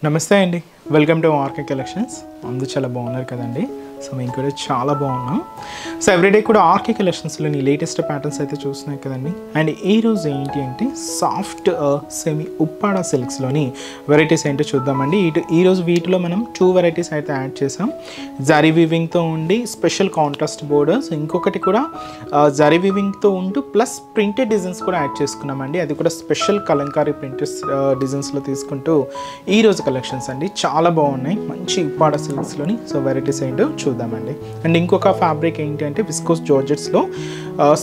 నమస్తే అండి, welcome to RK collections. అందరూ చాలా బాగున్నారు కదండి. సో మేము కూడా చాలా బాగున్నాం. సో ఎవ్రీడే కూడా ఆర్కే కలెక్షన్స్లోని లేటెస్ట్ ప్యాటర్న్స్ అయితే చూస్తున్నాయి కదండి. అండ్ ఈరోజు ఏంటి అంటే సాఫ్ట్ సెమీ ఉప్పాడ సిల్క్స్లోని వెరైటీస్ ఏంటో చూద్దామండి. ఈరోజు వీటిలో మనం 2 వెరైటీస్ అయితే యాడ్ చేసాం. జరీ వీవింగ్తో ఉండి స్పెషల్ కాంట్రాస్ట్ బోర్డర్స్, ఇంకొకటి కూడా జరీ వీవింగ్తో ఉంటూ ప్లస్ ప్రింటెడ్ డిజైన్స్ కూడా యాడ్ చేసుకున్నామండి. అది కూడా స్పెషల్ కలంకారీ ప్రింటెడ్ డిజైన్స్లో తీసుకుంటూ ఈరోజు కలెక్షన్స్ అండి చాలా బాగున్నాయి. మంచి ఉప్పాడ సిల్క్స్లోని సో వెరైటీస్ ఏంటో చూద్దామండి. అండ్ ఇంకొక ఫ్యాబ్రిక్ ఏంటి అంటే విస్కోస్ జార్జెట్స్లో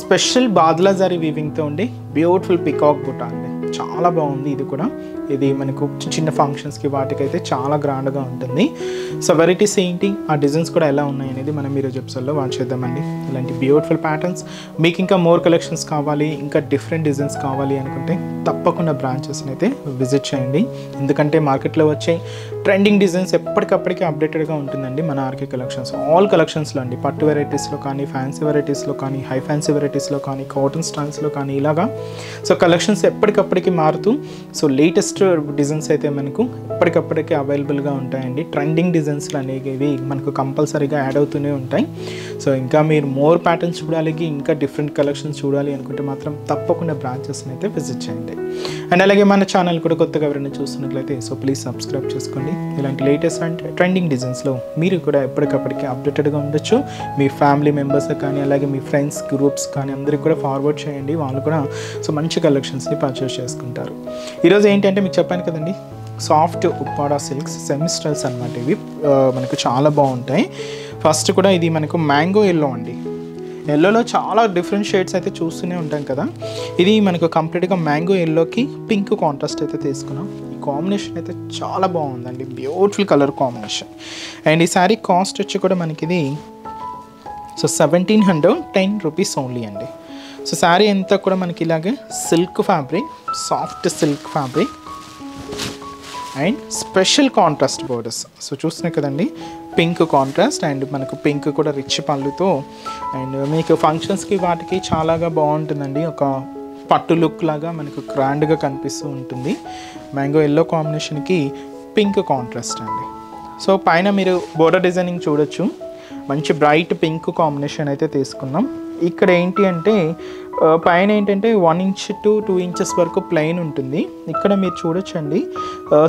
స్పెషల్ బాద్లా జరీ వీవింగ్తో ఉండి బ్యూటిఫుల్ పికాక్ బుట్ట అండి. చాలా బాగుంది. ఇది మనకు చిన్న ఫంక్షన్స్కి వాటికైతే చాలా గ్రాండ్గా ఉంటుంది. సో వెరైటీస్ ఏంటి, ఆ డిజైన్స్ కూడా ఎలా ఉన్నాయి అనేది మనం ఈరోజు ఎపిసోడ్లో వాచ్ చేద్దామండి. ఇలాంటి బ్యూటిఫుల్ ప్యాటర్న్స్ మీకు ఇంకా మోర్ కలెక్షన్స్ కావాలి, ఇంకా డిఫరెంట్ డిజైన్స్ కావాలి అనుకుంటే తప్పకుండా బ్రాంచెస్ని అయితే విజిట్ చేయండి. ఎందుకంటే మార్కెట్లో వచ్చే ట్రెండింగ్ డిజైన్స్ ఎప్పటికప్పటికి అప్డేటెడ్గా ఉంటుందండి మన ఆర్కే కలెక్షన్స్. ఆల్ కలెక్షన్స్లో అండి, పట్టు వెరైటీస్లో కానీ, ఫ్యాన్సీ వెరైటీస్లో కానీ, హై ఫ్యాన్సీ వెరైటీస్లో కానీ, కాటన్ స్టైల్స్లో కానీ ఇలాగా సో కలెక్షన్స్ ఎప్పటికప్పటికి మారుతూ సో లేటెస్ట్ డిజైన్స్ అయితే మనకు ఎప్పటికప్పటికి అవైలబుల్గా ఉంటాయండి. ట్రెండింగ్ డిజైన్స్లు అనేవి మనకు కంపల్సరీగా యాడ్ అవుతూనే ఉంటాయి. సో ఇంకా మీరు మోర్ ప్యాటర్న్స్ చూడాలి, ఇంకా డిఫరెంట్ కలెక్షన్స్ చూడాలి అనుకుంటే మాత్రం తప్పకుండా బ్రాంచెస్ని అయితే విజిట్ చేయండి. అండ్ అలాగే మన ఛానల్ కూడా కొత్తగా ఎవరైనా చూస్తున్నట్లయితే సో ప్లీజ్ సబ్స్క్రైబ్ చేసుకోండి. ఇలాంటి లేటెస్ట్ అండ్ ట్రెండింగ్ డిజైన్స్లో మీరు కూడా ఎప్పటికప్పటికి అప్డేటెడ్గా ఉండొచ్చు. మీ ఫ్యామిలీ మెంబర్స్ కానీ, అలాగే మీ ఫ్రెండ్స్ గ్రూప్స్ కానీ అందరికీ కూడా ఫార్వర్డ్ చేయండి. వాళ్ళు కూడా సో మంచి కలెక్షన్స్ని పర్చేస్ చేసుకుంటారు. ఈరోజు ఏంటంటే మీకు చెప్పాను కదండి, soft Uppada silks semi styles అనమాట. ఇవి మనకు చాలా బాగుంటాయి. ఫస్ట్ కూడా ఇది మనకు మ్యాంగో ఎల్లో అండి. ఎల్లోలో చాలా డిఫరెంట్ షేడ్స్ అయితే చూస్తూనే ఉంటాం కదా. ఇది మనకు కంప్లీట్గా మ్యాంగో ఎల్లోకి పింక్ కాంట్రాస్ట్ అయితే తీసుకున్నాం. ఈ కాంబినేషన్ అయితే చాలా బాగుందండి, బ్యూటిఫుల్ కలర్ కాంబినేషన్. అండ్ ఈ శారీ కాస్ట్ వచ్చి కూడా మనకి ఇది సో 1710 రూపీస్ ఓన్లీ అండి. సో శారీ అంతా కూడా మనకి ఇలాగే silk fabric, soft silk fabric and special contrast borders. So చూస్తున్నాయి కదండి, పింక్ కాంట్రాస్ట్ అండ్ మనకు పింక్ కూడా రిచ్ పళ్ళుతో అండ్ మీకు ఫంక్షన్స్కి వాటికి చాలాగా బాగుంటుందండి. ఒక పట్టు లుక్ లాగా మనకు గ్రాండ్గా కనిపిస్తూ ఉంటుంది. మ్యాంగో ఎల్లో కాంబినేషన్కి పింక్ కాంట్రాస్ట్ అండి. సో పైన మీరు బోర్డర్ డిజైనింగ్ చూడొచ్చు, మంచి బ్రైట్ పింక్ కాంబినేషన్ అయితే తీసుకున్నాం. ఇక్కడ ఏంటి అంటే పైన ఏంటంటే 1 ఇంచ్ to 2 ఇంచెస్ వరకు ప్లెయిన్ ఉంటుంది. ఇక్కడ మీరు చూడొచ్చండి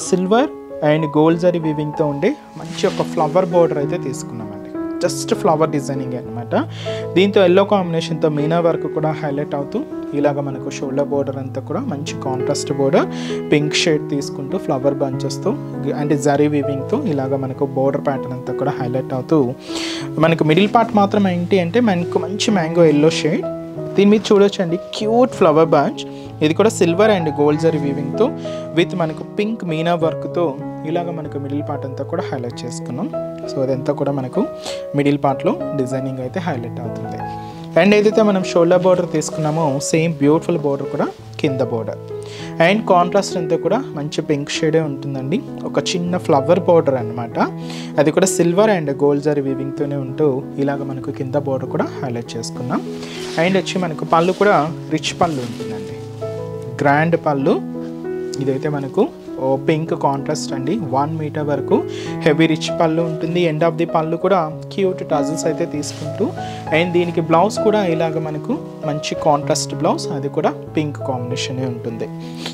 సిల్వర్ అండ్ గోల్డ్ జరీ వీవింగ్తో ఉండే మంచి ఒక ఫ్లవర్ బోర్డర్ అయితే తీసుకున్నామండి. జస్ట్ ఫ్లవర్ డిజైనింగ్ అనమాట. దీంతో ఎల్లో కాంబినేషన్తో మీనా వర్క్ కూడా హైలైట్ అవుతూ ఇలాగ మనకు షోల్డర్ బోర్డర్ అంతా కూడా మంచి కాంట్రాస్ట్ బోర్డర్, పింక్ షేడ్ తీసుకుంటూ ఫ్లవర్ బంచెస్తో అండ్ జరీ వీవింగ్తో ఇలాగ మనకు బోర్డర్ ప్యాటర్న్ అంతా కూడా హైలైట్ అవుతూ మనకు మిడిల్ పార్ట్ మాత్రం ఏంటి అంటే మనకు మంచి మ్యాంగో ఎల్లో షేడ్. దీని మీద చూడొచ్చండి క్యూట్ ఫ్లవర్ బంచ్. ఇది కూడా సిల్వర్ అండ్ గోల్డ్ జరీ వీవింగ్తో విత్ మనకు పింక్ మీనా వర్క్తో ఇలాగ మనకు మిడిల్ పార్ట్ అంతా కూడా హైలైట్ చేసుకున్నాం. సో అదంతా కూడా మనకు మిడిల్ పార్ట్లో డిజైనింగ్ అయితే హైలైట్ అవుతుంది. అండ్ ఏదైతే మనం షోల్డర్ బోర్డర్ తీసుకున్నామో సేమ్ బ్యూటిఫుల్ బోర్డర్ కూడా కింద బోర్డర్ అండ్ కాంట్రాస్ట్ అంతా కూడా మంచి పింక్ షేడే ఉంటుందండి. ఒక చిన్న ఫ్లవర్ బోర్డర్ అనమాట. అది కూడా సిల్వర్ అండ్ గోల్డ్ జరీ వీవింగ్తోనే ఉంటూ ఇలాగ మనకు కింద బోర్డర్ కూడా హైలైట్ చేసుకున్నాం. అండ్ వచ్చి మనకు పళ్ళు కూడా రిచ్ పళ్ళు ఉంటుందండి, గ్రాండ్ పళ్ళు. ఇదైతే మనకు పింక్ కాంట్రాస్ట్ అండి, 1 మీటర్ వరకు హెవీ రిచ్ పళ్ళు ఉంటుంది. ఎండ్ ఆఫ్ ది పళ్ళు కూడా క్యూట్ టజల్స్ అయితే తీసుకుంటూ అండ్ దీనికి బ్లౌజ్ కూడా ఇలాగ మనకు మంచి కాంట్రాస్ట్ బ్లౌజ్, అది కూడా పింక్ కాంబినేషన్ ఉంటుంది.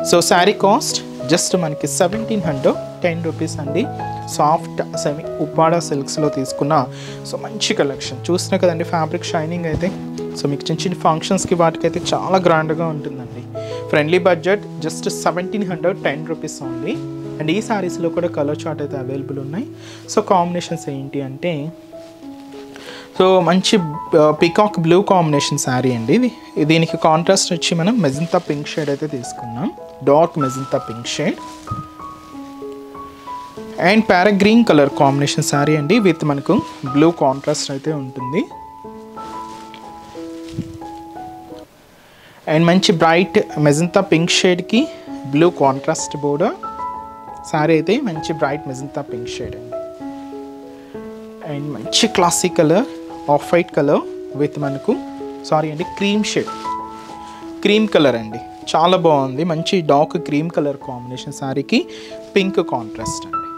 సో శారీ కాస్ట్ జస్ట్ మనకి 1710 రూపీస్ అండి. సాఫ్ట్ సెమీ ఉప్పాడ సిల్క్స్లో తీసుకున్న సో మంచి కలెక్షన్. చూసినా కదండి ఫ్యాబ్రిక్ షైనింగ్ అయితే. సో మీకు చిన్న చిన్న ఫంక్షన్స్కి వాటికైతే చాలా గ్రాండ్గా ఉంటుందండి. Friendly budget just 1710 rupees only. And ఈ శారీస్లో కూడా కలర్ చార్ట్ అయితే అవైలబుల్ ఉన్నాయి. సో కాంబినేషన్స్ ఏంటి అంటే సో మంచి పికాక్ బ్లూ కాంబినేషన్ శారీ అండి. దీనికి కాంట్రాస్ట్ వచ్చి మనం మెజంతా పింక్ షేడ్ అయితే తీసుకున్నాం, dark magenta pink shade and parrot green colour combination saree అండి విత్ మనకు బ్లూ కాంట్రాస్ట్ అయితే ఉంటుంది. అండ్ మంచి బ్రైట్ మెజంతా పింక్ షేడ్కి బ్లూ కాంట్రాస్ట్ బోర్డర్ శారీ అయితే మంచి బ్రైట్ మెజంతా పింక్ షేడ్ అండి. అండ్ మంచి classic colour off white colour with మనకు క్రీమ్ షేడ్, క్రీమ్ కలర్ అండి. చాలా బాగుంది, మంచి డార్క్ క్రీమ్ కలర్ కాంబినేషన్ శారీకి పింక్ కాంట్రాస్ట్ అండి.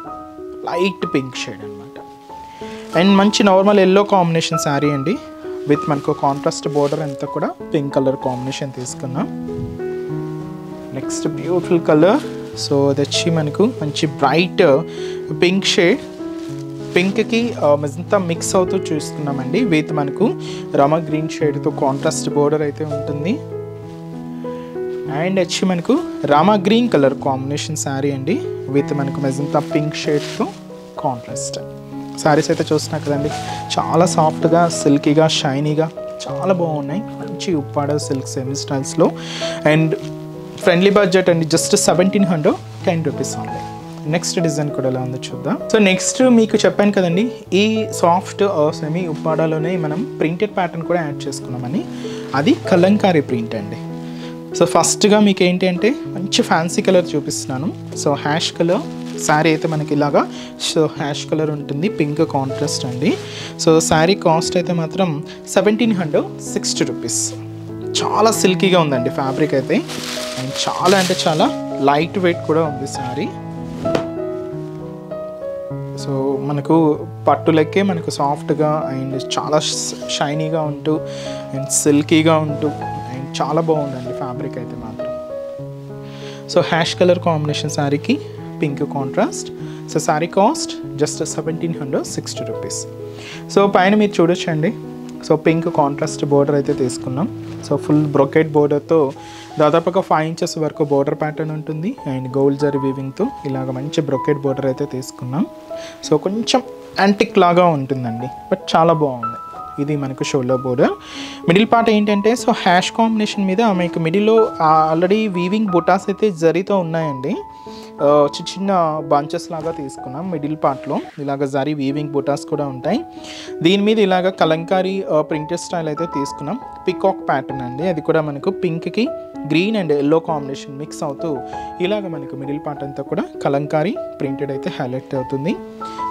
లైట్ పింక్ షేడ్ అనమాట. అండ్ మంచి నార్మల్ ఎల్లో కాంబినేషన్ శారీ అండి, విత్ మనకు కాంట్రాస్ట్ బోర్డర్ అంతా కూడా పింక్ కలర్ కాంబినేషన్ తీసుకున్నాం. నెక్స్ట్ బ్యూటిఫుల్ కలర్, సో అది వచ్చి మనకు మంచి బ్రైట్ పింక్ షేడ్, పింక్కి మెజంతా మిక్స్ అవుతూ చూస్తున్నామండి. విత్ మనకు రమ గ్రీన్ షేడ్తో కాంట్రాస్ట్ బోర్డర్ అయితే ఉంటుంది. అండ్ వచ్చి మనకు Rama green colour combination saree అండి, విత్ మనకు మెజంతా పింక్ షేడ్తో కాంట్రాస్ట్. శారీస్ అయితే చూస్తున్నా కదండి, చాలా సాఫ్ట్గా, సిల్కీగా, షైనీగా చాలా బాగున్నాయి. మంచి ఉప్పాడ సిల్క్ సెమీ స్టైల్స్లో అండ్ ఫ్రెండ్లీ బడ్జెట్ అండి, just 1710 rupees only. Next design కూడా ఎలా ఉందో చూద్దాం. సో నెక్స్ట్ మీకు చెప్పాను కదండి, ఈ సాఫ్ట్ సెమీ ఉప్పాడాలోనే మనం ప్రింటెడ్ ప్యాటర్న్ కూడా యాడ్ చేసుకున్నామని. అది కలంకారీ ప్రింట్ అండి. సో ఫస్ట్గా మీకు ఏంటి అంటే మంచి ఫ్యాన్సీ కలర్ చూపిస్తున్నాను. సో హ్యాష్ కలర్ శారీ అయితే మనకి ఇలాగా సో హ్యాష్ కలర్ ఉంటుంది, పింక్ కాంట్రాస్ట్ అండి. సో శారీ కాస్ట్ అయితే మాత్రం 1760 రూపీస్. చాలా సిల్కీగా ఉందండి ఫ్యాబ్రిక్ అయితే, అండ్ చాలా అంటే చాలా లైట్ వెయిట్ కూడా ఉంది శారీ. సో మనకు పట్టు లెక్కే మనకు సాఫ్ట్గా అండ్ చాలా షైనీగా ఉంటూ అండ్ సిల్కీగా ఉంటూ అండ్ చాలా బాగుందండి ఫ్యాబ్రిక్ అయితే మాత్రం. సో హ్యాష్ కలర్ కాంబినేషన్ శారీకి pink contrast. So sari cost just 1760 rupees. So పైన మీరు చూడొచ్చండి, సో పింక్ కాంట్రాస్ట్ బోర్డర్ అయితే తీసుకున్నాం. సో ఫుల్ బ్రొకెట్ బోర్డర్తో దాదాపుగా 5 ఇంచెస్ వరకు బోర్డర్ ప్యాటర్న్ ఉంటుంది అండ్ గోల్డ్ జరీ వీవింగ్తో ఇలాగ మంచి బ్రొకెట్ బోర్డర్ అయితే తీసుకున్నాం. సో కొంచెం యాంటిక్ లాగా ఉంటుందండి, బట్ చాలా బాగుంది. ఇది మనకు షోల్డర్ బోర్డర్. మిడిల్ పార్ట్ ఏంటంటే సో హ్యాష్ కాంబినేషన్ మీద మీకు మిడిల్లో ఆల్రెడీ వీవింగ్ బుటాస్ అయితే జరీతో ఉన్నాయండి. చిన్న చిన్న బంచెస్ లాగా తీసుకున్నాం. మిడిల్ పార్ట్లో ఇలాగ జరీ వీవింగ్ బుటాస్ కూడా ఉంటాయి. దీని మీద ఇలాగ కలంకారీ ప్రింటెడ్ స్టైల్ అయితే తీసుకున్నాం. పికాక్ ప్యాటర్న్ అండి, అది కూడా మనకు పింక్కి green and yellow combination mix అవుతూ ఇలాగ మనకు మిడిల్ పార్ట్ అంతా కూడా కలంకారీ ప్రింటెడ్ అయితే హైలైట్ అవుతుంది.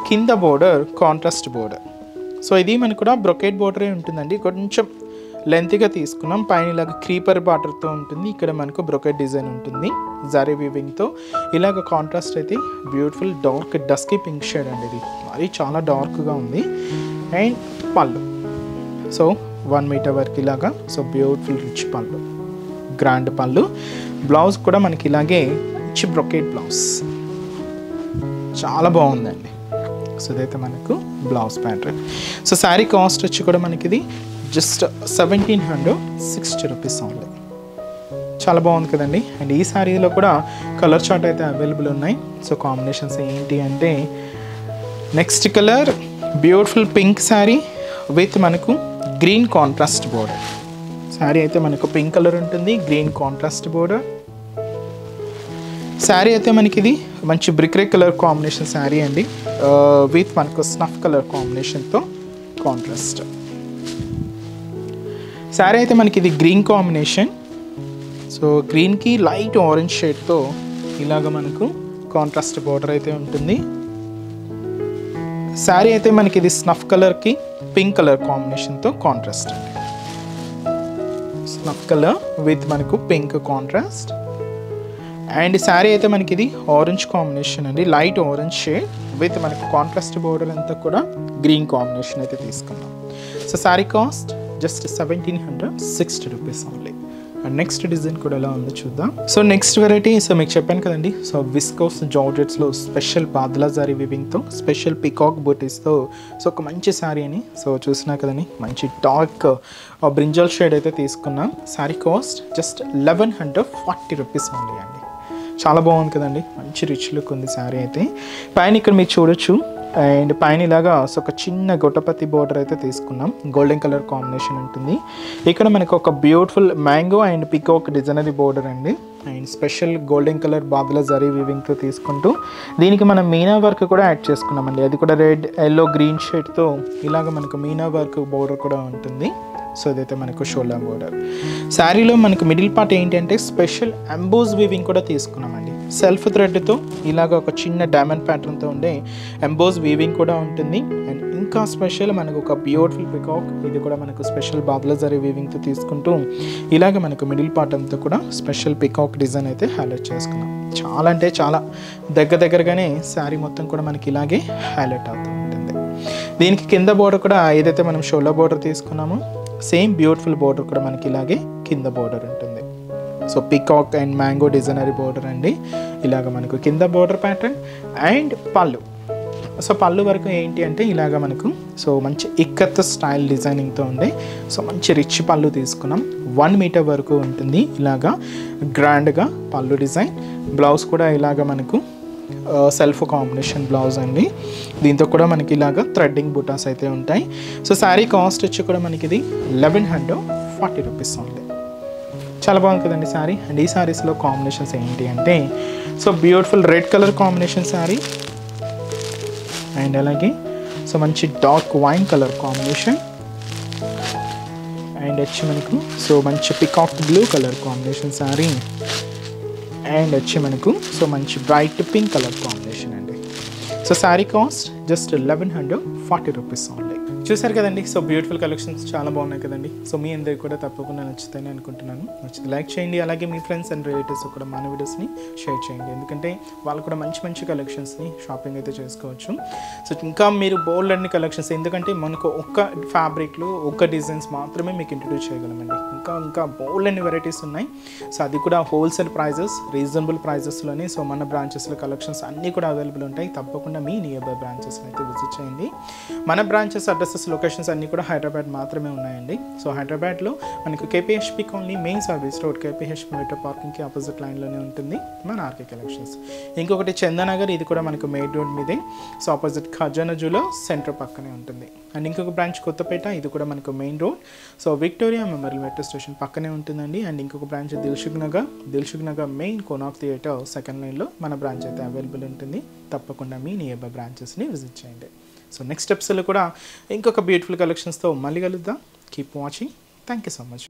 కింద బోర్డర్ కాంట్రాస్ట్ బోర్డర్. సో ఇది మనకు కూడా బ్రొకెట్ బోర్డరే ఉంటుందండి, కొంచెం లెంత్గా తీసుకున్నాం. పైన ఇలాగ క్రీపర్ బార్డర్తో ఉంటుంది, ఇక్కడ మనకు బ్రొకెట్ డిజైన్ ఉంటుంది జరీ వీవింగ్తో. ఇలాగ కాంట్రాస్ట్ అయితే beautiful dark dusky pink shade అండి, ఇది మరి చాలా డార్క్గా ఉంది. అండ్ పళ్ళు సో 1 మీటర్ వరకు ఇలాగా, సో బ్యూటిఫుల్ రిచ్ పళ్ళు, గ్రాండ్ పళ్ళు. బ్లౌజ్ కూడా మనకి ఇలాగే రిచ్ బ్రొకెట్ బ్లౌజ్, చాలా బాగుందండి. సో ఇదైతే మనకు blouse pattern. So sari cost వచ్చి కూడా మనకి ఇది జస్ట్ 1760 రూపీస్ ఓన్లీ. చాలా బాగుంది కదండి. అండ్ ఈ శారీలో కూడా కలర్ చార్ట్ అయితే అవైలబుల్ ఉన్నాయి. సో కాంబినేషన్స్ ఏంటి అంటే next colour beautiful pink sari with మనకు గ్రీన్ కాంట్రాస్ట్ బోర్డర్. శారీ అయితే మనకు పింక్ కలర్ ఉంటుంది, గ్రీన్ కాంట్రాస్ట్ బోర్డర్. శారీ అయితే మనకి ఇది మంచి brick red colour combination saree అండి, విత్ మనకు స్నఫ్ కలర్ కాంబినేషన్తో కాంట్రాస్ట్. శారీ అయితే మనకి ఇది గ్రీన్ కాంబినేషన్. సో గ్రీన్కి లైట్ ఆరెంజ్ షేడ్తో ఇలాగ మనకు కాంట్రాస్ట్ బోర్డర్ అయితే ఉంటుంది. శారీ అయితే మనకి ఇది స్నఫ్ కలర్కి పింక్ కలర్ కాంబినేషన్తో కాంట్రాస్ట్ అండి. స్నఫ్ కలర్ విత్ మనకు పింక్ కాంట్రాస్ట్. అండ్ శారీ అయితే మనకి ఇది ఆరెంజ్ కాంబినేషన్ అండి, లైట్ ఆరెంజ్ షేడ్ విత్ మనకు కాంట్రాస్ట్ బోర్డర్ అంతా కూడా గ్రీన్ కాంబినేషన్ అయితే తీసుకున్నాం. So sari cost just 1760 rupees only. And next design కూడా ఎలా ఉందో చూద్దాం. సో నెక్స్ట్ వెరైటీ, సో మీకు చెప్పాను కదండి, సో విస్కోస్ జార్జెట్స్లో స్పెషల్ బాద్లా జారీ వివింగ్తో స్పెషల్ పికాక్ బూటీస్తో సో ఒక మంచి శారీ అని. సో చూసినా కదండి, మంచి డార్క్ బ్రింజల్ షేడ్ అయితే తీసుకున్నాం. Sari cost just 1140 rupees only అండి. చాలా బాగుంది కదండి, మంచి రిచ్ లుక్ ఉంది శారీ అయితే. పైన ఇక్కడ మీరు చూడొచ్చు, అండ్ పైన ఇలాగా సో ఒక చిన్న గొట్టపత్తి బోర్డర్ అయితే తీసుకున్నాం, గోల్డెన్ కలర్ కాంబినేషన్ ఉంటుంది. ఇక్కడ మనకు ఒక బ్యూటిఫుల్ మ్యాంగో అండ్ పికాక్ డిజైనరీ బోర్డర్ అండి, and special golden colour badla zari వీవింగ్తో తీసుకుంటూ దీనికి మనం మీనా వర్క్ కూడా యాడ్ చేసుకున్నామండి. అది కూడా రెడ్ ఎల్లో గ్రీన్ షేడ్తో ఇలాగ మనకు మీనా వర్క్ బోర్డర్ కూడా ఉంటుంది. సో ఇదైతే మనకు షోల్డర్ బోర్డర్. శారీలో మనకు మిడిల్ పార్ట్ ఏంటంటే స్పెషల్ ఎంబోస్ వీవింగ్ కూడా తీసుకున్నామండి. సెల్ఫ్ థ్రెడ్తో ఇలాగ ఒక చిన్న డైమండ్ ప్యాటర్న్తో ఉండే ఎంబోస్ వీవింగ్ కూడా ఉంటుంది. అండ్ ఇంకా స్పెషల్ మనకు ఒక బ్యూటిఫుల్ పికాక్, ఇది కూడా మనకు స్పెషల్ బాద్లా జరీ వీవింగ్తో తీసుకుంటూ ఇలాగ మనకు మిడిల్ పార్ట్ అంతా కూడా స్పెషల్ పికాక్ డిజైన్ అయితే హైలైట్ చేసుకున్నాం. చాలా అంటే చాలా దగ్గరగానే శారీ మొత్తం కూడా మనకి ఇలాగే హైలైట్ అవుతూ ఉంటుంది. దీనికి కింద బోర్డర్ కూడా ఏదైతే మనం షోల్డర్ బోర్డర్ తీసుకున్నామో సేమ్ బ్యూటిఫుల్ బోర్డర్ కూడా మనకి ఇలాగే కింద బోర్డర్ ఉంటుంది. So peacock and mango designery border అండి. ఇలాగ మనకు కింద బోర్డర్ ప్యాటర్న్ అండ్ పళ్ళు. సో పళ్ళు వరకు ఏంటి అంటే ఇలాగ మనకు సో మంచి ఇక్కత్ స్టైల్ డిజైనింగ్తో ఉండే సో మంచి రిచ్ పళ్ళు తీసుకున్నాం. 1 మీటర్ వరకు ఉంటుంది ఇలాగా గ్రాండ్గా పళ్ళు డిజైన్. బ్లౌజ్ కూడా ఇలాగ మనకు సెల్ఫ్ కాంబినేషన్ బ్లౌజ్ అండి. దీంతో కూడా మనకి ఇలాగ థ్రెడ్డింగ్ బుటాస్ అయితే ఉంటాయి. సో శారీ కాస్ట్ వచ్చి కూడా మనకి ఇది 1140 రూపీస్ ఉంది. చాలా బాగుంది కదండి శారీ. అండ్ ఈ శారీస్లో కాంబినేషన్స్ ఏంటి అంటే so beautiful red colour combination sari and అలాగే సో మంచి dark wine colour combination and వచ్చి మనకు సో మంచి peacock blue colour combination sari and వచ్చి మనకు సో మంచి బ్రైట్ పింక్ కలర్ కాంబినేషన్ అండి. So sari cost just 1140 rupees only. చూసారు కదండి. సో బ్యూటిఫుల్ కలెక్షన్స్ చాలా బాగున్నాయి కదండి. సో మీ అందరికి కూడా తప్పకుండా నచ్చుతాయని అనుకుంటున్నాను. నచ్చితే లైక్ చేయండి. అలాగే మీ ఫ్రెండ్స్ అండ్ రిలేటివ్స్ కూడా మన వీడియోస్ని షేర్ చేయండి. ఎందుకంటే వాళ్ళు కూడా మంచి కలెక్షన్స్ని షాపింగ్ అయితే చేసుకోవచ్చు. సో ఇంకా మీరు బోల్డ్ అన్ని కలెక్షన్స్, ఎందుకంటే మనకు ఒక్క ఫ్యాబ్రిక్లో ఒక్క డిజైన్స్ మాత్రమే మీకు ఇంట్రడ్యూస్ చేయగలమండి. ఇంకా బోల్డ్ అన్ని వెరైటీస్ ఉన్నాయి. సో అది కూడా హోల్సేల్ ప్రైజెస్, రీజనబుల్ ప్రైజెస్లోనే సో మన బ్రాంచెస్లో కలెక్షన్స్ అన్నీ కూడా అవైలబుల్ ఉంటాయి. తప్పకుండా మీ నియర్ బై బ్రాంచెస్ని అయితే విజిట్ చేయండి. మన బ్రాంచెస్ అడ్రస్ లొకేషన్స్ అన్నీ కూడా హైదరాబాద్ మాత్రమే ఉన్నాయండి. సో హైదరాబాద్లో మనకు KPHB colony main service road KPHB metro పార్కింగ్కి ఆపోజిట్ లైన్లోనే ఉంటుంది మన ఆర్కే కలెక్షన్స్. ఇంకొకటి చందనగర్, ఇది కూడా మనకు మెయిన్ రోడ్ మీదే సో ఆపోజిట్ ఖజానా జూలో సెంటర్ పక్కనే ఉంటుంది. అండ్ ఇంకొక బ్రాంచ్ కొత్తపేట, ఇది కూడా మనకు main road so Victoria memorial metro station పక్కనే ఉంటుందండి. అండ్ ఇంకొక branch Dilsukh Nagar main Konark theatre second లైన్లో మన బ్రాంచ్ అయితే అవైలబుల్ ఉంటుంది. తప్పకుండా మీ నియర్ బై బ్రాంచెస్ని విజిట్ చేయండి. సో నెక్స్ట్ ఎపిసోడ్లో కూడా ఇంకొక బ్యూటిఫుల్ కలెక్షన్స్తో మళ్ళీ కలుద్దాం. Keep watching. Thank you so much.